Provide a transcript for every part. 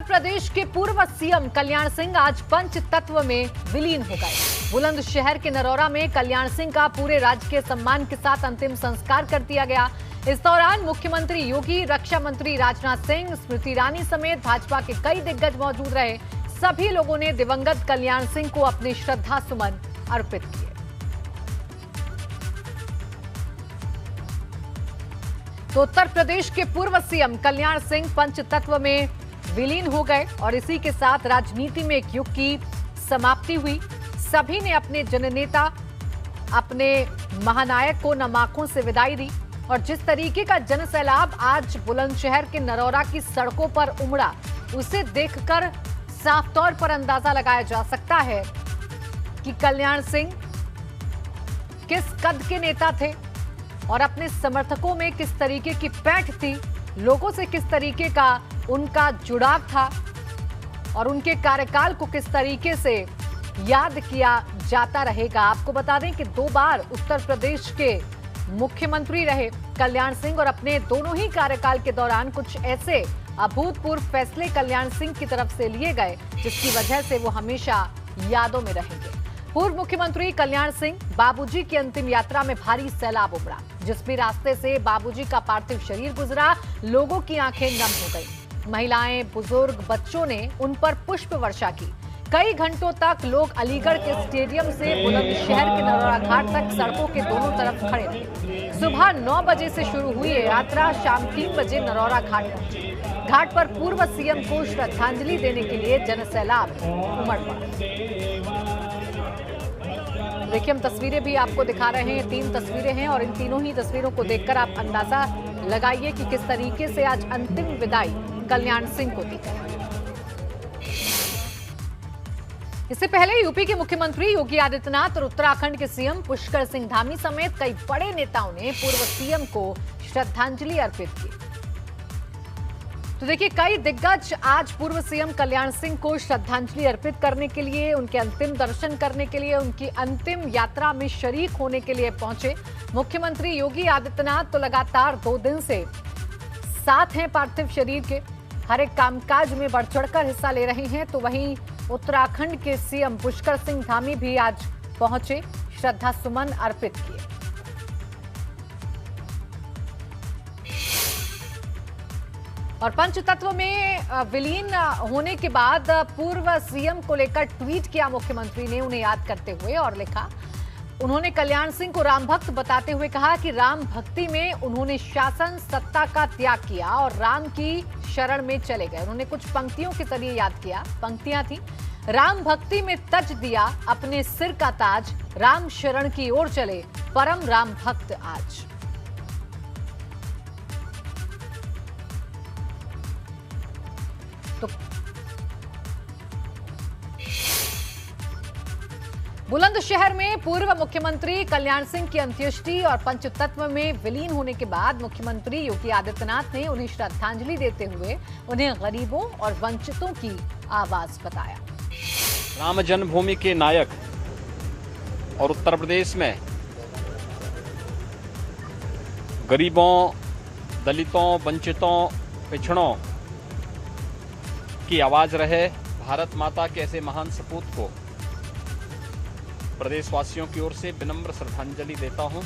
प्रदेश के पूर्व सीएम कल्याण सिंह आज पंचतत्व में विलीन हो गए। बुलंदशहर के नरौरा में कल्याण सिंह का पूरे राजकीय सम्मान के साथ अंतिम संस्कार कर दिया गया। इस दौरान मुख्यमंत्री योगी, रक्षा मंत्री राजनाथ सिंह, स्मृति ईरानी समेत भाजपा के कई दिग्गज मौजूद रहे। सभी लोगों ने दिवंगत कल्याण सिंह को अपने श्रद्धा सुमन अर्पित किए। तो उत्तर प्रदेश के पूर्व सीएम कल्याण सिंह पंचतत्व में विलीन हो गए और इसी के साथ राजनीति में एक युग की समाप्ति हुई। सभी ने अपने जननेता, अपने महानायक को नम आंखों से विदाई दी और जिस तरीके का जनसैलाब आज बुलंदशहर के नरौरा की सड़कों पर उमड़ा, उसे देखकर साफ तौर पर अंदाजा लगाया जा सकता है कि कल्याण सिंह किस कद के नेता थे और अपने समर्थकों में किस तरीके की पैठ थी, लोगों से किस तरीके का उनका जुड़ाव था और उनके कार्यकाल को किस तरीके से याद किया जाता रहेगा। आपको बता दें कि 2 बार उत्तर प्रदेश के मुख्यमंत्री रहे कल्याण सिंह और अपने दोनों ही कार्यकाल के दौरान कुछ ऐसे अभूतपूर्व फैसले कल्याण सिंह की तरफ से लिए गए जिसकी वजह से वो हमेशा यादों में रहेंगे। पूर्व मुख्यमंत्री कल्याण सिंह बाबूजी की अंतिम यात्रा में भारी सैलाब उमड़ा। जिस भी रास्ते से बाबूजी का पार्थिव शरीर गुजरा, लोगों की आंखें नम हो गई। महिलाएं, बुजुर्ग, बच्चों ने उन पर पुष्प वर्षा की। कई घंटों तक लोग अलीगढ़ के स्टेडियम से बुलंदशहर के नरौरा घाट तक सड़कों के दोनों तरफ खड़े थे। सुबह 9 बजे से शुरू हुई ये यात्रा शाम 3 बजे नरौरा घाट पहुंची। घाट पर पूर्व सीएम को श्रद्धांजलि देने के लिए जनसैलाब उमड़ पड़ा। देखिए, हम तस्वीरें भी आपको दिखा रहे हैं। 3 तस्वीरें हैं और इन तीनों ही तस्वीरों को देखकर आप अंदाजा लगाइए कि किस तरीके से आज अंतिम विदाई कल्याण सिंह को दी गई। इससे पहले यूपी के मुख्यमंत्री योगी आदित्यनाथ और उत्तराखंड के सीएम पुष्कर सिंह धामी समेत कई बड़े नेताओं ने पूर्व सीएम को श्रद्धांजलि अर्पित की। तो देखिए, कई दिग्गज आज पूर्व सीएम कल्याण सिंह को श्रद्धांजलि अर्पित करने के लिए, उनके अंतिम दर्शन करने के लिए, उनकी अंतिम यात्रा में शरीक होने के लिए पहुंचे। मुख्यमंत्री योगी आदित्यनाथ तो लगातार 2 दिन से साथ हैं पार्थिव शरीर के, हर एक कामकाज में बढ़ चढ़कर हिस्सा ले रहे हैं। तो वहीं उत्तराखंड के सीएम पुष्कर सिंह धामी भी आज पहुंचे, श्रद्धा सुमन अर्पित किए। और पंचतत्व में विलीन होने के बाद पूर्व सीएम को लेकर ट्वीट किया मुख्यमंत्री ने, उन्हें याद करते हुए, और लिखा, उन्होंने कल्याण सिंह को राम भक्त बताते हुए कहा कि राम भक्ति में उन्होंने शासन सत्ता का त्याग किया और राम की शरण में चले गए। उन्होंने कुछ पंक्तियों के जरिए याद किया। पंक्तियां थी, राम भक्ति में तज दिया अपने सिर का ताज, राम शरण की ओर चले परम राम भक्त आज। तो बुलंदशहर में पूर्व मुख्यमंत्री कल्याण सिंह की अंत्येष्टि और पंचतत्व में विलीन होने के बाद मुख्यमंत्री योगी आदित्यनाथ ने उन्हें श्रद्धांजलि देते हुए उन्हें गरीबों और वंचितों की आवाज बताया। राम जन्मभूमि के नायक और उत्तर प्रदेश में गरीबों, दलितों, वंचितों, पिछड़ों की आवाज रहे भारत माता के ऐसे महान सपूत को प्रदेशवासियों की ओर से विनम्र श्रद्धांजलि देता हूं।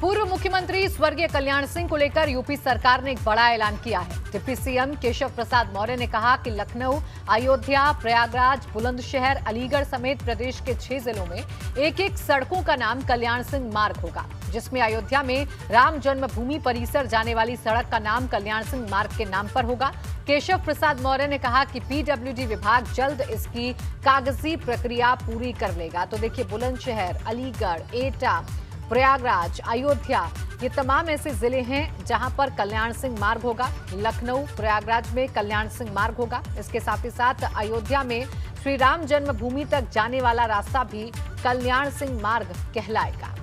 पूर्व मुख्यमंत्री स्वर्गीय कल्याण सिंह को लेकर यूपी सरकार ने एक बड़ा ऐलान किया है। डिप्टी सीएम केशव प्रसाद मौर्य ने कहा कि लखनऊ, अयोध्या, प्रयागराज, बुलंदशहर, अलीगढ़ समेत प्रदेश के 6 जिलों में एक-एक सड़कों का नाम कल्याण सिंह मार्ग होगा, जिसमें अयोध्या में राम जन्मभूमि परिसर जाने वाली सड़क का नाम कल्याण सिंह मार्ग के नाम पर होगा। केशव प्रसाद मौर्य ने कहा कि पीडब्ल्यूडी विभाग जल्द इसकी कागजी प्रक्रिया पूरी कर लेगा। तो देखिए, बुलंदशहर, अलीगढ़, एटा, प्रयागराज, अयोध्या, ये तमाम ऐसे जिले हैं जहां पर कल्याण सिंह मार्ग होगा। लखनऊ, प्रयागराज में कल्याण सिंह मार्ग होगा। इसके साथ ही साथ अयोध्या में श्री राम जन्मभूमि तक जाने वाला रास्ता भी कल्याण सिंह मार्ग कहलाएगा।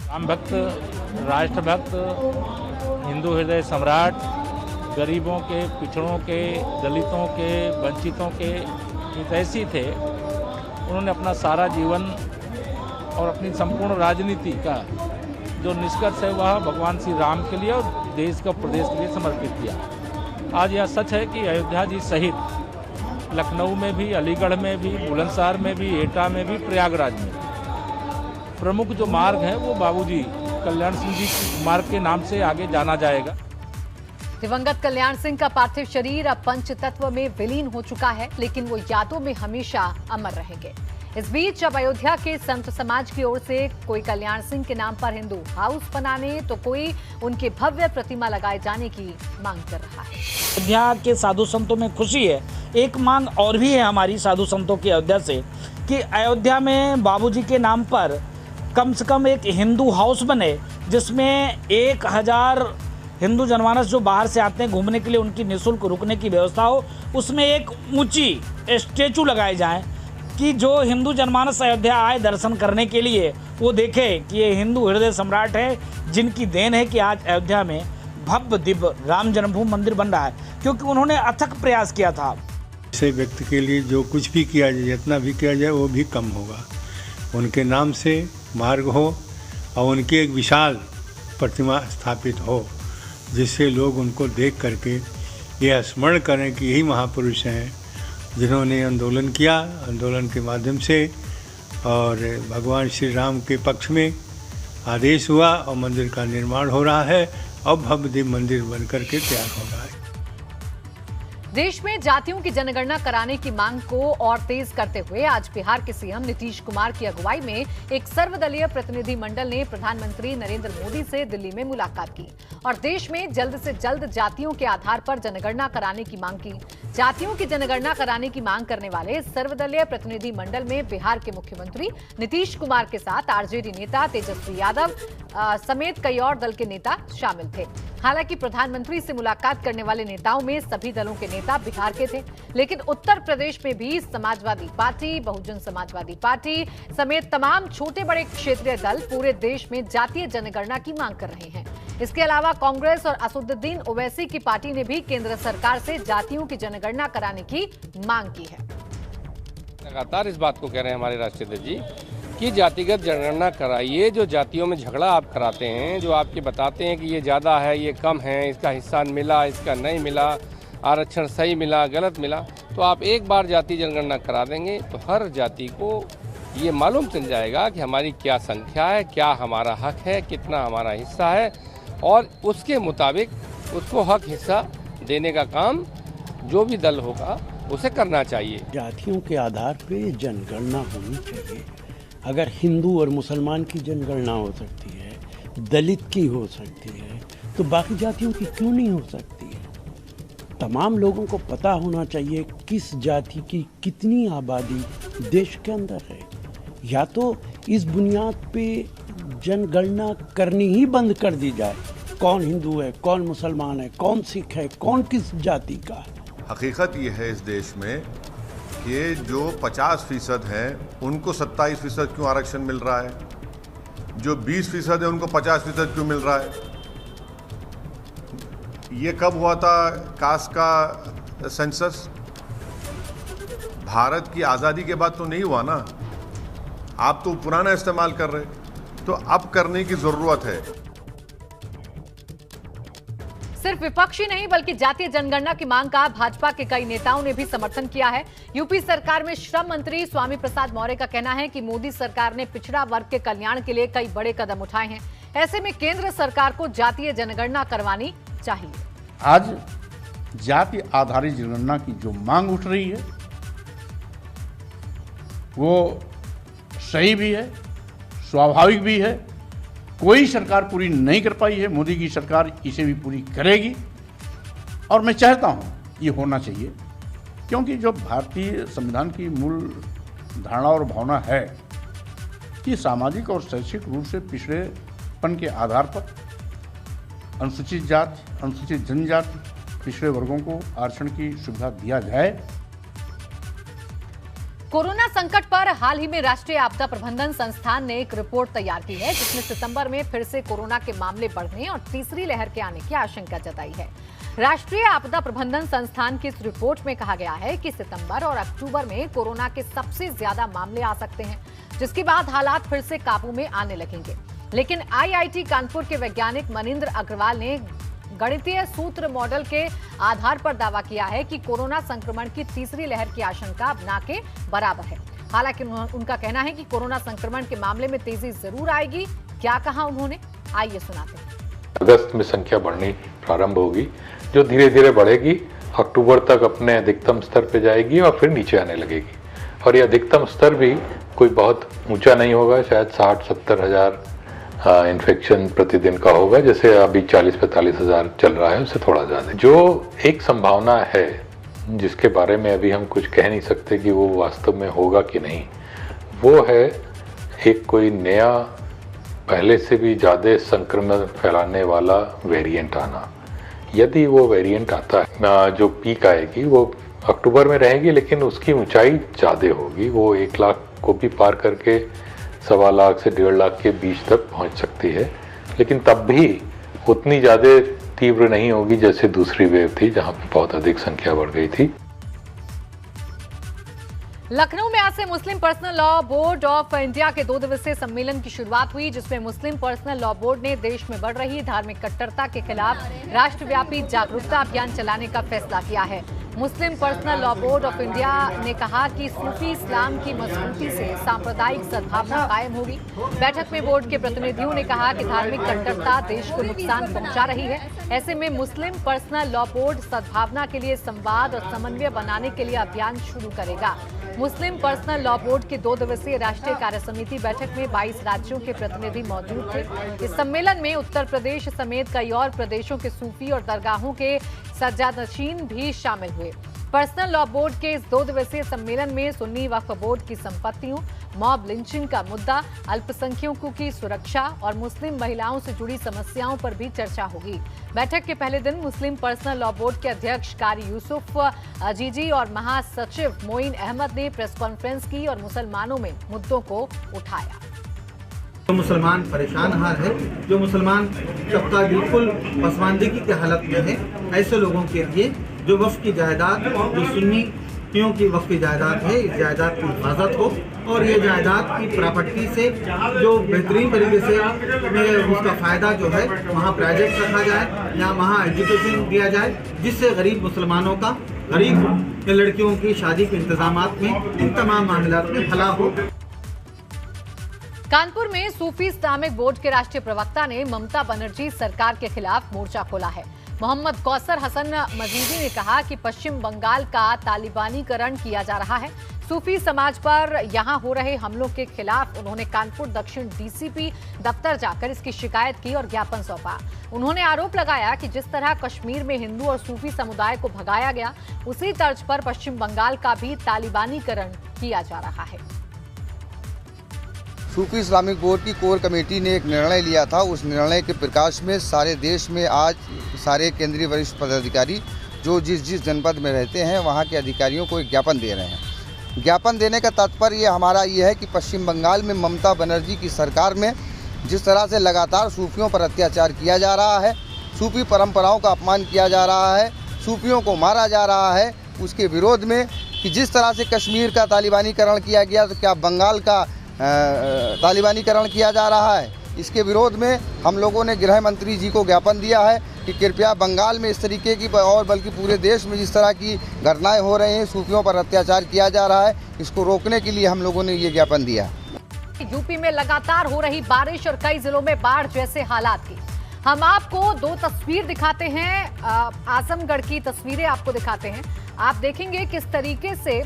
राम भक्त, राष्ट्र भक्त, हिंदू हृदय सम्राट, गरीबों के, पिछड़ों के, दलितों के, वंचितों के हितैषी थे। उन्होंने अपना सारा जीवन और अपनी संपूर्ण राजनीति का जो निष्कर्ष है वह भगवान श्री राम के लिए और देश का प्रदेश के लिए समर्पित किया। आज यह सच है कि अयोध्या जी सहित लखनऊ में भी, अलीगढ़ में भी, बुलंदशहर में भी, एटा में भी, प्रयागराज में प्रमुख जो मार्ग है वो बाबूजी कल्याण सिंह जी मार्ग के नाम से आगे जाना जाएगा। दिवंगत कल्याण सिंह का पार्थिव शरीर अब पंचतत्व में विलीन हो चुका है, लेकिन वो यादों में हमेशा अमर रहेंगे। इस बीच अब अयोध्या के संत समाज की ओर से कोई कल्याण सिंह के नाम पर हिंदू हाउस बनाने तो कोई उनके भव्य प्रतिमा लगाए जाने की मांग कर रहा है। अयोध्या के साधु संतों में खुशी है। एक मांग और भी है हमारी साधु संतों की अयोध्या से कि अयोध्या में बाबूजी के नाम पर कम से कम एक हिंदू हाउस बने, जिसमें 1000 हिंदू जनमानस जो बाहर से आते हैं घूमने के लिए उनकी निःशुल्क रुकने की व्यवस्था हो। उसमें एक ऊंची स्टेचू लगाए जाएं कि जो हिंदू जनमानस अयोध्या आए दर्शन करने के लिए वो देखे कि ये हिंदू हृदय सम्राट है, जिनकी देन है कि आज अयोध्या में भव्य दिव्य राम जन्मभूमि मंदिर बन रहा है, क्योंकि उन्होंने अथक प्रयास किया था। ऐसे व्यक्ति के लिए जो कुछ भी किया जाए, जितना भी किया जाए वो भी कम होगा। उनके नाम से मार्ग हो और उनकी एक विशाल प्रतिमा स्थापित हो, जिससे लोग उनको देख करके ये स्मरण करें कि यही महापुरुष हैं जिन्होंने आंदोलन किया, आंदोलन के माध्यम से और भगवान श्री राम के पक्ष में आदेश हुआ और मंदिर का निर्माण हो रहा है। अब भव्य दिव्य मंदिर बनकर के तैयार हो रहा है। देश में जातियों की जनगणना कराने की मांग को और तेज करते हुए आज बिहार के सीएम नीतीश कुमार की अगुवाई में एक सर्वदलीय प्रतिनिधि मंडल ने प्रधानमंत्री नरेंद्र मोदी से दिल्ली में मुलाकात की और देश में जल्द से जल्द जातियों के आधार पर जनगणना कराने की मांग की। जातियों की जनगणना कराने की मांग करने वाले सर्वदलीय प्रतिनिधि मंडल में बिहार के मुख्यमंत्री नीतीश कुमार के साथ आरजेडी नेता तेजस्वी यादव समेत कई और दल के नेता शामिल थे। हालांकि प्रधानमंत्री से मुलाकात करने वाले नेताओं में सभी दलों के नेता बिहार के थे, लेकिन उत्तर प्रदेश में भी समाजवादी पार्टी, बहुजन समाजवादी पार्टी समेत तमाम छोटे बड़े क्षेत्रीय दल पूरे देश में जातीय जनगणना की मांग कर रहे हैं। इसके अलावा कांग्रेस और असदुद्दीन ओवैसी की पार्टी ने भी केंद्र सरकार से जातियों की जनगणना कराने की मांग की है। लगातार इस बात को कह रहे हैं हमारे राष्ट्रीय अध्यक्ष जी कि जातिगत जनगणना कराइए। जो जातियों में झगड़ा आप कराते हैं, जो आपके बताते हैं कि ये ज़्यादा है, ये कम है, इसका हिस्सा मिला, इसका नहीं मिला, आरक्षण सही मिला, गलत मिला, तो आप एक बार जाति जनगणना करा देंगे तो हर जाति को ये मालूम चल जाएगा कि हमारी क्या संख्या है, क्या हमारा हक है, कितना हमारा हिस्सा है, और उसके मुताबिक उसको हक हिस्सा देने का काम जो भी दल होगा उसे करना चाहिए। जातियों के आधार पे जनगणना होनी चाहिए। अगर हिंदू और मुसलमान की जनगणना हो सकती है, दलित की हो सकती है, तो बाकी जातियों की क्यों नहीं हो सकती है? तमाम लोगों को पता होना चाहिए किस जाति की कितनी आबादी देश के अंदर है। या तो इस बुनियाद पे जनगणना करनी ही बंद कर दी जाए, कौन हिंदू है, कौन मुसलमान है, कौन सिख है, कौन किस जाति का है। हकीकत ये है इस देश में कि जो 50% हैं उनको 27% क्यों आरक्षण मिल रहा है, जो 20% है उनको 50% क्यों मिल रहा है। ये कब हुआ था कास्ट का सेंसस? भारत की आज़ादी के बाद तो नहीं हुआ ना। आप तो पुराना इस्तेमाल कर रहे, तो अब करने की ज़रूरत है। सिर्फ विपक्ष ही नहीं बल्कि जातीय जनगणना की मांग का भाजपा के कई नेताओं ने भी समर्थन किया है। यूपी सरकार में श्रम मंत्री स्वामी प्रसाद मौर्य का कहना है कि मोदी सरकार ने पिछड़ा वर्ग के कल्याण के लिए कई बड़े कदम उठाए हैं। ऐसे में केंद्र सरकार को जातीय जनगणना करवानी चाहिए। आज जाति आधारित जनगणना की जो मांग उठ रही है वो सही भी है, स्वाभाविक भी है। कोई सरकार पूरी नहीं कर पाई है, मोदी की सरकार इसे भी पूरी करेगी और मैं चाहता हूं ये होना चाहिए, क्योंकि जो भारतीय संविधान की मूल धारणा और भावना है कि सामाजिक और शैक्षिक रूप से पिछड़ेपन के आधार पर अनुसूचित जाति, अनुसूचित जनजाति, पिछड़े वर्गों को आरक्षण की सुविधा दिया जाए। कोरोना संकट पर हाल ही में राष्ट्रीय आपदा प्रबंधन संस्थान ने एक रिपोर्ट तैयार की है, जिसमें सितंबर में फिर से कोरोना के मामले बढ़ने और तीसरी लहर के आने की आशंका जताई है। राष्ट्रीय आपदा प्रबंधन संस्थान की इस रिपोर्ट में कहा गया है कि सितंबर और अक्टूबर में कोरोना के सबसे ज्यादा मामले आ सकते हैं, जिसके बाद हालात फिर से काबू में आने लगेंगे। लेकिन आईआईटी कानपुर के वैज्ञानिक मनिंद्र अग्रवाल ने गणितीय सूत्र मॉडल के आधार पर दावा किया है कि कोरोना संक्रमण की तीसरी लहर की आशंका अब ना के बराबर है। हालांकि उनका कहना है कि कोरोना संक्रमण के मामले में तेजी जरूर आएगी। क्या कहा उन्होंने, आइए सुनाते हैं। अगस्त में संख्या बढ़नी प्रारंभ होगी, जो धीरे धीरे बढ़ेगी, अक्टूबर तक अपने अधिकतम स्तर पे जाएगी और फिर नीचे आने लगेगी। और ये अधिकतम स्तर भी कोई बहुत ऊंचा नहीं होगा, शायद 60-70 हज़ार इन्फेक्शन प्रतिदिन का होगा, जैसे अभी 40-45 हज़ार चल रहा है, उससे थोड़ा ज़्यादा। जो एक संभावना है जिसके बारे में अभी हम कुछ कह नहीं सकते कि वो वास्तव में होगा कि नहीं, वो है एक कोई नया पहले से भी ज़्यादा संक्रमण फैलाने वाला वेरिएंट आना। यदि वो वेरिएंट आता है, जो पीक आएगी वो अक्टूबर में रहेगी, लेकिन उसकी ऊंचाई ज़्यादा होगी। वो 1 लाख को भी पार करके 1.25 लाख से 1.5 लाख के बीच तक पहुंच सकती है, लेकिन तब भी उतनी ज़्यादा तीव्र नहीं होगी जैसे दूसरी वेव थी, जहां पे बहुत अधिक संख्या बढ़ गई थी। लखनऊ में आज से Muslim personal law board of India के 2 दिवसीय सम्मेलन की शुरुआत हुई, जिसमें मुस्लिम पर्सनल लॉ बोर्ड ने देश में बढ़ रही धार्मिक कट्टरता के खिलाफ राष्ट्रव्यापी जागरूकता अभियान चलाने का फैसला किया है। Muslim personal law board of India ने कहा कि सूफी इस्लाम की मजबूती से सांप्रदायिक सद्भावना कायम होगी। बैठक में बोर्ड के प्रतिनिधियों ने कहा कि धार्मिक कट्टरता देश को नुकसान पहुंचा रही है। ऐसे में मुस्लिम पर्सनल लॉ बोर्ड सद्भावना के लिए संवाद और समन्वय बनाने के लिए अभियान शुरू करेगा। मुस्लिम पर्सनल लॉ बोर्ड की 2 दिवसीय राष्ट्रीय कार्य समिति बैठक में 22 राज्यों के प्रतिनिधि मौजूद थे। इस सम्मेलन में उत्तर प्रदेश समेत कई और प्रदेशों के सूफी और दरगाहों के सज्जादशीन भी शामिल हुए। पर्सनल लॉ बोर्ड के इस 2 दिवसीय सम्मेलन में सुन्नी वक्फ बोर्ड की संपत्तियों, मॉब लिंचिंग का मुद्दा, अल्पसंख्यकों की सुरक्षा और मुस्लिम महिलाओं से जुड़ी समस्याओं पर भी चर्चा होगी। बैठक के पहले दिन मुस्लिम पर्सनल लॉ बोर्ड के अध्यक्ष कारी यूसुफ अजीजी और महासचिव मोइन अहमद ने प्रेस कॉन्फ्रेंस की और मुसलमानों में मुद्दों को उठाया। जो मुसलमान परेशान हाल है, जो मुसलमान तबका बिल्कुल पसमानदगी की हालत में है, ऐसे लोगों के लिए जो वक्फ की जायदाद, जो सुन्नियों की वक्फ की जायदाद है, इस जायदाद की हिफाजत हो और ये जायदाद की प्रॉपर्टी से जो बेहतरीन तरीके से उसका फ़ायदा जो है वहाँ प्रोजेक्ट रखा जाए या वहाँ एजुकेशन दिया जाए, जिससे गरीब मुसलमानों का, गरीब लड़कियों की शादी के इंतजामात में, इन तमाम मामलात में भला हो। कानपुर में सूफी इस्लामिक बोर्ड के राष्ट्रीय प्रवक्ता ने ममता बनर्जी सरकार के खिलाफ मोर्चा खोला है। मोहम्मद कौसर हसन मजीदी ने कहा कि पश्चिम बंगाल का तालिबानीकरण किया जा रहा है। सूफी समाज पर यहां हो रहे हमलों के खिलाफ उन्होंने कानपुर दक्षिण डीसीपी दफ्तर जाकर इसकी शिकायत की और ज्ञापन सौंपा। उन्होंने आरोप लगाया कि जिस तरह कश्मीर में हिंदू और सूफी समुदाय को भगाया गया, उसी तर्ज पर पश्चिम बंगाल का भी तालिबानीकरण किया जा रहा है। सूफी इस्लामिक बोर्ड की कोर कमेटी ने एक निर्णय लिया था। उस निर्णय के प्रकाश में सारे देश में आज सारे केंद्रीय वरिष्ठ पदाधिकारी जो जिस जनपद में रहते हैं वहाँ के अधिकारियों को एक ज्ञापन दे रहे हैं। ज्ञापन देने का तात्पर्य हमारा ये है कि पश्चिम बंगाल में ममता बनर्जी की सरकार में जिस तरह से लगातार सूफियों पर अत्याचार किया जा रहा है, सूफी परंपराओं का अपमान किया जा रहा है, सूफियों को मारा जा रहा है, उसके विरोध में कि जिस तरह से कश्मीर का तालिबानीकरण किया गया, तो क्या बंगाल का तालिबानीकरण किया जा रहा है। इसके विरोध में हम लोगों ने गृह मंत्री जी को ज्ञापन दिया है कि कृपया बंगाल में इस तरीके की और बल्कि पूरे देश में जिस तरह की घटनाएं हो रही हैं, सूफियों पर अत्याचार किया जा रहा है, इसको रोकने के लिए हम लोगों ने ये ज्ञापन दिया। यूपी में लगातार हो रही बारिश और कई जिलों में बाढ़ जैसे हालात की हम आपको 2 तस्वीर दिखाते हैं। आजमगढ़ की तस्वीरें आपको दिखाते हैं। आप देखेंगे किस तरीके से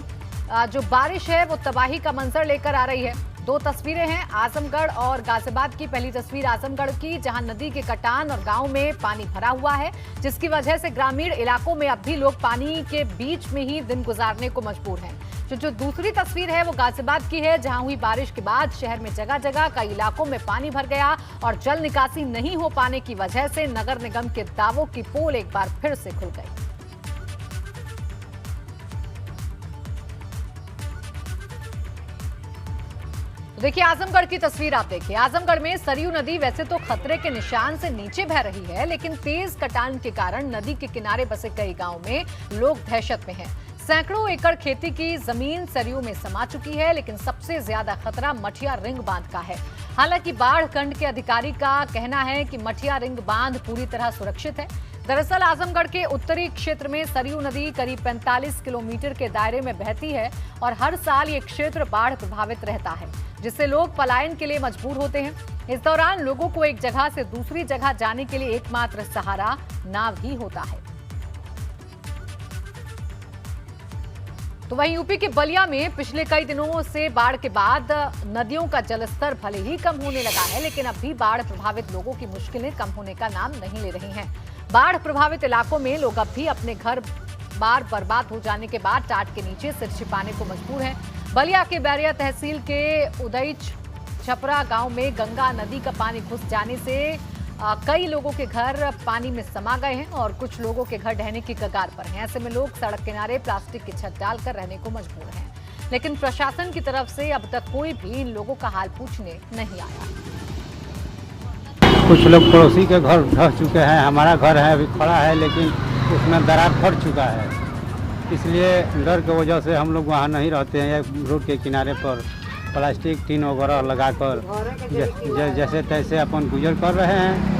जो बारिश है वो तबाही का मंजर लेकर आ रही है। 2 तस्वीरें हैं आजमगढ़ और गाजियाबाद की। पहली तस्वीर आजमगढ़ की, जहां नदी के कटान और गांव में पानी भरा हुआ है, जिसकी वजह से ग्रामीण इलाकों में अब भी लोग पानी के बीच में ही दिन गुजारने को मजबूर हैं। जो दूसरी तस्वीर है वो गाजियाबाद की है, जहां हुई बारिश के बाद शहर में जगह जगह कई इलाकों में पानी भर गया और जल निकासी नहीं हो पाने की वजह से नगर निगम के दावों की पोल एक बार फिर से खुल गई। देखिए आजमगढ़ की तस्वीर आप देखिए। आजमगढ़ में सरयू नदी वैसे तो खतरे के निशान से नीचे बह रही है, लेकिन तेज कटान के कारण नदी के किनारे बसे कई गांव में लोग दहशत में हैं। सैकड़ों एकड़ खेती की जमीन सरयू में समा चुकी है, लेकिन सबसे ज्यादा खतरा मठिया रिंग बांध का है। हालांकि बाढ़ खंड के अधिकारी का कहना है कि मठिया रिंग बांध पूरी तरह सुरक्षित है। दरअसल आजमगढ़ के उत्तरी क्षेत्र में सरयू नदी करीब 45 किलोमीटर के दायरे में बहती है और हर साल ये क्षेत्र बाढ़ प्रभावित रहता है, जिससे लोग पलायन के लिए मजबूर होते हैं। इस दौरान लोगों को एक जगह से दूसरी जगह जाने के लिए एकमात्र सहारा नाव ही होता है। तो वहीं यूपी के बलिया में पिछले कई दिनों से बाढ़ के बाद नदियों का जलस्तर भले ही कम होने लगा है, लेकिन अब भी बाढ़ प्रभावित लोगों की मुश्किलें कम होने का नाम नहीं ले रही हैं। बाढ़ प्रभावित इलाकों में लोग अब भी अपने घर बार बर्बाद हो जाने के बाद टाट के नीचे सिर छिपाने को मजबूर हैं। बलिया के बैरिया तहसील के उदयच छपरा गांव में गंगा नदी का पानी घुस जाने से कई लोगों के घर पानी में समा गए हैं और कुछ लोगों के घर ढहने की कगार पर हैं। ऐसे में लोग सड़क किनारे प्लास्टिक की छत डालकर रहने को मजबूर हैं, लेकिन प्रशासन की तरफ से अब तक कोई भी इन लोगों का हाल पूछने नहीं आया। कुछ लोग पड़ोसी के घर ढह चुके हैं, हमारा घर है अभी खड़ा है लेकिन उसमें दरार फट चुका है, इसलिए डर की वजह से हम लोग वहाँ नहीं रहते हैं। रोड के किनारे पर प्लास्टिक टीन वगैरह लगाकर जैसे तैसे अपन गुजर कर रहे हैं।